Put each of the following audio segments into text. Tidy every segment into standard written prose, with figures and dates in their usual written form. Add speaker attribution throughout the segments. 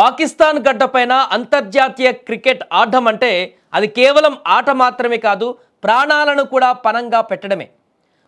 Speaker 1: పాకిస్తాన్ గడ్డపైన అంతర్జాతీయ క్రికెట్ ఆడడం అంటే అది కేవలం ఆట మాత్రమే కాదు, ప్రాణాలను కూడా పణంగా పెట్టడమే.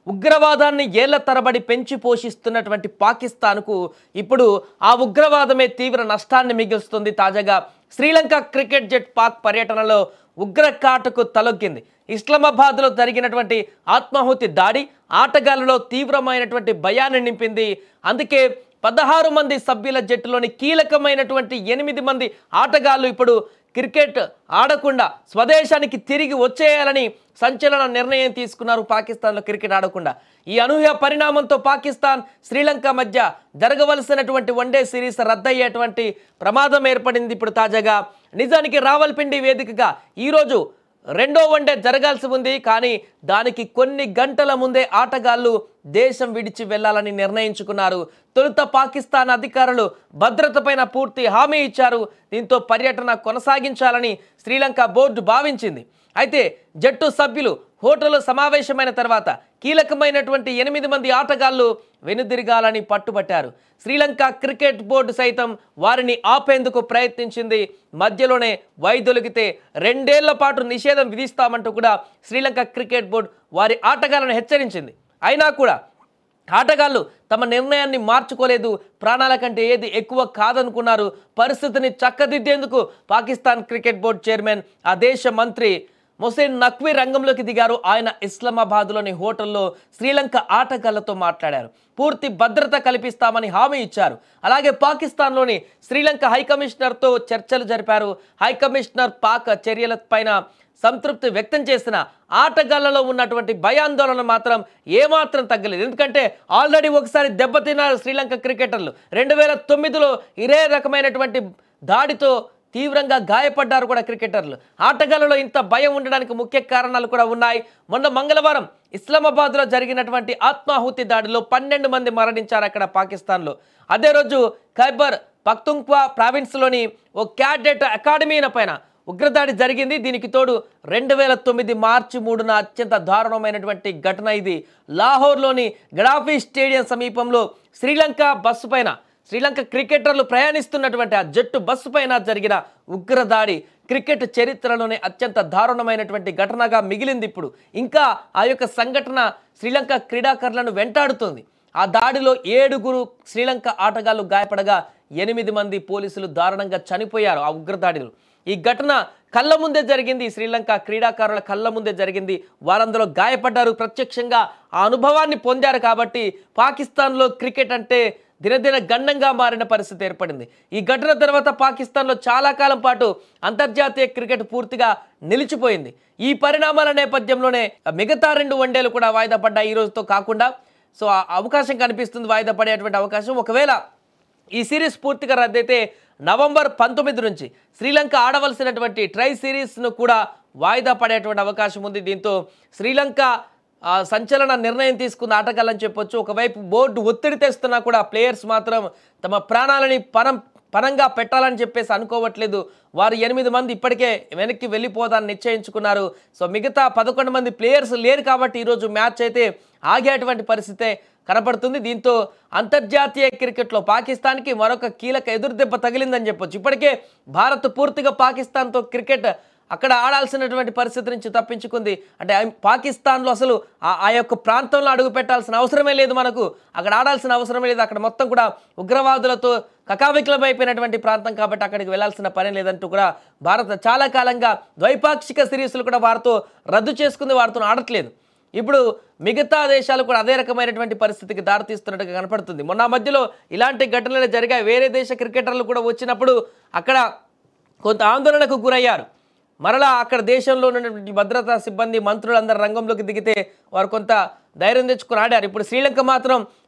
Speaker 1: ఉగ్రవాదాన్ని ఏళ్ల తరబడి పెంచి పోషిస్తున్నటువంటి పాకిస్తాన్కు ఇప్పుడు ఆ ఉగ్రవాదమే తీవ్ర నష్టాన్ని మిగులుస్తుంది. తాజాగా శ్రీలంక క్రికెట్ జట్టు పాక్ పర్యటనలో ఉగ్రకాటుకు తలొగ్గింది. ఇస్లామాబాద్లో జరిగినటువంటి ఆత్మాహుతి దాడి ఆటగాళ్లలో తీవ్రమైనటువంటి భయాన్ని నింపింది. అందుకే 16 మంది సభ్యుల జట్టులోని కీలకమైనటువంటి 8 మంది ఆటగాళ్లు ఇప్పుడు క్రికెట్ ఆడకుండా స్వదేశానికి తిరిగి వచ్చేయాలని సంచలన నిర్ణయం తీసుకున్నారు. పాకిస్తాన్లో క్రికెట్ ఆడకుండా ఈ అనూహ్య పరిణామంతో పాకిస్తాన్ శ్రీలంక మధ్య జరగవలసినటువంటి వన్డే సిరీస్ రద్దయ్యేటువంటి ప్రమాదం ఏర్పడింది. ఇప్పుడు తాజాగా నిజానికి రావల్పిండి వేదికగా ఈరోజు రెండో వన్డే జరగాల్సి ఉంది. కానీ దానికి కొన్ని గంటల ముందే ఆటగాళ్లు దేశం విడిచి వెళ్లాలని నిర్ణయించుకున్నారు. తొలుత పాకిస్తాన్ అధికారులు భద్రతపైన పూర్తి హామీ ఇచ్చారు. దీంతో పర్యటన కొనసాగించాలని శ్రీలంక బోర్డు భావించింది. అయితే జట్టు సభ్యులు హోటల్లో సమావేశమైన తర్వాత కీలకమైనటువంటి 8 మంది ఆటగాళ్లు వెనుదిరగాలని పట్టుబట్టారు. శ్రీలంక క్రికెట్ బోర్డు సైతం వారిని ఆపేందుకు ప్రయత్నించింది. మధ్యలోనే వైదొలిగితే 2 ఏళ్ల పాటు నిషేధం విధిస్తామంటూ కూడా శ్రీలంక క్రికెట్ బోర్డు వారి ఆటగాళ్లను హెచ్చరించింది. అయినా కూడా ఆటగాళ్లు తమ నిర్ణయాన్ని మార్చుకోలేదు. ప్రాణాల కంటే ఏది ఎక్కువ కాదనుకున్నారు. పరిస్థితిని చక్కదిద్దేందుకు పాకిస్తాన్ క్రికెట్ బోర్డు చైర్మన్ ఆ దేశ మంత్రి మొహసిన్ నఖ్వీ రంగంలోకి దిగారు. ఆయన ఇస్లామాబాద్లోని హోటల్లో శ్రీలంక ఆటగాళ్లతో మాట్లాడారు. పూర్తి భద్రత కల్పిస్తామని హామీ ఇచ్చారు. అలాగే పాకిస్తాన్లోని శ్రీలంక హైకమిషనర్తో చర్చలు జరిపారు. హైకమిషనర్ పాక్ చర్యలపైన సంతృప్తి వ్యక్తం చేసిన ఆటగాళ్లలో ఉన్నటువంటి భయాందోళన మాత్రం ఏమాత్రం తగ్గలేదు. ఎందుకంటే ఆల్రెడీ ఒకసారి దెబ్బతిన్నారు శ్రీలంక క్రికెటర్లు. 2009లో ఇదే రకమైనటువంటి దాడితో తీవ్రంగా గాయపడ్డారు కూడా క్రికెటర్లు. ఆటగాళ్లలో ఇంత భయం ఉండడానికి ముఖ్య కారణాలు కూడా ఉన్నాయి. మొన్న మంగళవారం ఇస్లామాబాద్లో జరిగినటువంటి ఆత్మాహుతి దాడిలో 12 మంది మరణించారు అక్కడ పాకిస్తాన్లో. అదే రోజు ఖైబర్ పఖ్తుంఖ్వా ప్రావిన్స్లోని ఓ క్యాడెట్ అకాడమీ పైన ఉగ్రదాడి జరిగింది. దీనికి తోడు 2009 మార్చి 3న అత్యంత దారుణమైనటువంటి ఘటన ఇది. లాహోర్లోని గడాఫీ స్టేడియం సమీపంలో శ్రీలంక క్రికెటర్లు ప్రయాణిస్తున్నటువంటి ఆ జట్టు బస్సు పైన జరిగిన ఉగ్రదాడి క్రికెట్ చరిత్రలోనే అత్యంత దారుణమైనటువంటి ఘటనగా మిగిలింది. ఇప్పుడు ఇంకా ఆ యొక్క సంఘటన శ్రీలంక క్రీడాకారులను వెంటాడుతుంది. ఆ దాడిలో 7 శ్రీలంక ఆటగాళ్లు గాయపడగా 8 మంది పోలీసులు దారుణంగా చనిపోయారు ఆ ఉగ్రదాడిలో. ఈ ఘటన కళ్ళ ముందే జరిగింది. శ్రీలంక క్రీడాకారుల కళ్ళ ముందే జరిగింది. వారందరూ గాయపడ్డారు. ప్రత్యక్షంగా ఆ అనుభవాన్ని పొందారు. కాబట్టి పాకిస్తాన్లో క్రికెట్ అంటే దినదిన గండంగా మారిన పరిస్థితి ఏర్పడింది. ఈ ఘటన తర్వాత పాకిస్తాన్లో చాలా కాలం పాటు అంతర్జాతీయ క్రికెట్ పూర్తిగా నిలిచిపోయింది. ఈ పరిణామాల నేపథ్యంలోనే మిగతా 2 వన్డేలు కూడా వాయిదా పడ్డాయి. ఈ రోజుతో కాకుండా సో ఆ అవకాశం కనిపిస్తుంది, వాయిదా పడేటువంటి అవకాశం. ఒకవేళ ఈ సిరీస్ పూర్తిగా రద్దయితే నవంబర్ 19 నుంచి శ్రీలంక ఆడవలసినటువంటి ట్రై సిరీస్ను కూడా వాయిదా పడేటువంటి అవకాశం ఉంది. దీంతో శ్రీలంక సంచలన నిర్ణయం తీసుకున్న ఆటగాళ్ళని చెప్పొచ్చు. ఒకవైపు బోర్డు ఒత్తిడి తెస్తున్నా కూడా ప్లేయర్స్ మాత్రం తమ ప్రాణాలని పణంగా పెట్టాలని చెప్పేసి అనుకోవట్లేదు. వారు 8 మంది ఇప్పటికే వెనక్కి వెళ్ళిపోదాన్ని నిశ్చయించుకున్నారు. సో మిగతా 11 మంది ప్లేయర్స్ లేరు కాబట్టి ఈరోజు మ్యాచ్ అయితే ఆగేటువంటి పరిస్థితే కనపడుతుంది. దీంతో అంతర్జాతీయ క్రికెట్లో పాకిస్తాన్కి మరొక కీలక ఎదురుదెబ్బ తగిలిందని చెప్పొచ్చు. ఇప్పటికే భారత్ పూర్తిగా పాకిస్తాన్తో క్రికెట్ అక్కడ ఆడాల్సినటువంటి పరిస్థితి నుంచి తప్పించుకుంది. అంటే పాకిస్తాన్లో అసలు ఆ యొక్క ప్రాంతంలో అడుగు పెట్టాల్సిన అవసరమే లేదు. మనకు అక్కడ ఆడాల్సిన అవసరమే లేదు. అక్కడ మొత్తం కూడా ఉగ్రవాదులతో కకావికలమైపోయినటువంటి ప్రాంతం కాబట్టి అక్కడికి వెళ్లాల్సిన పని లేదంటూ కూడా భారత్ చాలా కాలంగా ద్వైపాక్షిక సిరీస్లు కూడా వారితో రద్దు చేసుకుంది, వారితో ఆడట్లేదు. ఇప్పుడు మిగతా దేశాలు కూడా అదే రకమైనటువంటి పరిస్థితికి దారితీస్తున్నట్టుగా కనపడుతుంది. మొన్న మధ్యలో ఇలాంటి ఘటనలు జరిగాయి. వేరే దేశ క్రికెటర్లు కూడా వచ్చినప్పుడు అక్కడ కొంత ఆందోళనకు గురయ్యారు. మరలా అక్కడ దేశంలో ఉన్నటువంటి భద్రతా సిబ్బంది మంత్రులందరూ రంగంలోకి దిగితే వారు కొంత ధైర్యం తెచ్చుకుని ఆడారు. ఇప్పుడు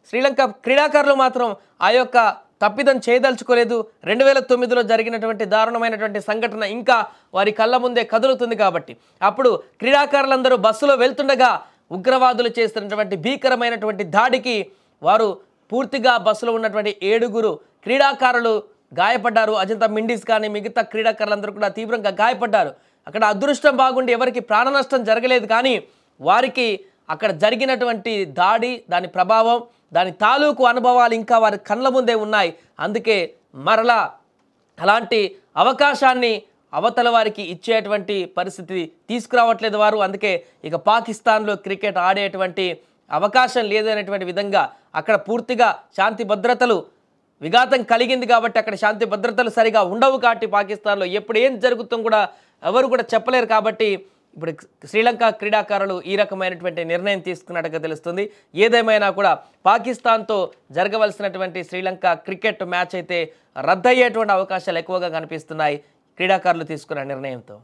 Speaker 1: శ్రీలంక క్రీడాకారులు మాత్రం ఆ యొక్క తప్పిదం చేయదలుచుకోలేదు. 2009లో జరిగినటువంటి దారుణమైనటువంటి సంఘటన ఇంకా వారి కళ్ళ ముందే కదులుతుంది కాబట్టి అప్పుడు క్రీడాకారులందరూ బస్సులో వెళ్తుండగా ఉగ్రవాదులు చేస్తున్నటువంటి భీకరమైనటువంటి దాడికి వారు పూర్తిగా బస్సులో ఉన్నటువంటి 7 క్రీడాకారులు గాయపడ్డారు. అజంతా మిండీస్ కానీ మిగతా క్రీడాకారులందరూ కూడా తీవ్రంగా గాయపడ్డారు. అక్కడ అదృష్టం బాగుండి ఎవరికి ప్రాణ నష్టం జరగలేదు. కానీ వారికి అక్కడ జరిగినటువంటి దాడి, దాని ప్రభావం, దాని తాలూకు అనుభవాలు ఇంకా వారి కళ్ళ ముందే ఉన్నాయి. అందుకే మరలా అలాంటి అవకాశాన్ని అవతల వారికి ఇచ్చేటువంటి పరిస్థితి తీసుకురావట్లేదు వారు. అందుకే ఇక పాకిస్తాన్లో క్రికెట్ ఆడేటువంటి అవకాశం లేదనేటువంటి విధంగా అక్కడ పూర్తిగా శాంతి భద్రతలు విఘాతం కలిగింది కాబట్టి అక్కడ శాంతి భద్రతలు సరిగా ఉండవు కాబట్టి పాకిస్తాన్లో ఎప్పుడు ఏం జరుగుతుందో కూడా ఎవరు కూడా చెప్పలేరు. కాబట్టి ఇప్పుడు శ్రీలంక క్రీడాకారులు ఈ రకమైనటువంటి నిర్ణయం తీసుకున్నట్టుగా తెలుస్తుంది. ఏదేమైనా కూడా పాకిస్తాన్తో జరగవలసినటువంటి శ్రీలంక క్రికెట్ మ్యాచ్ అయితే రద్దయ్యేటువంటి అవకాశాలు ఎక్కువగా కనిపిస్తున్నాయి క్రీడాకారులు తీసుకున్న నిర్ణయంతో.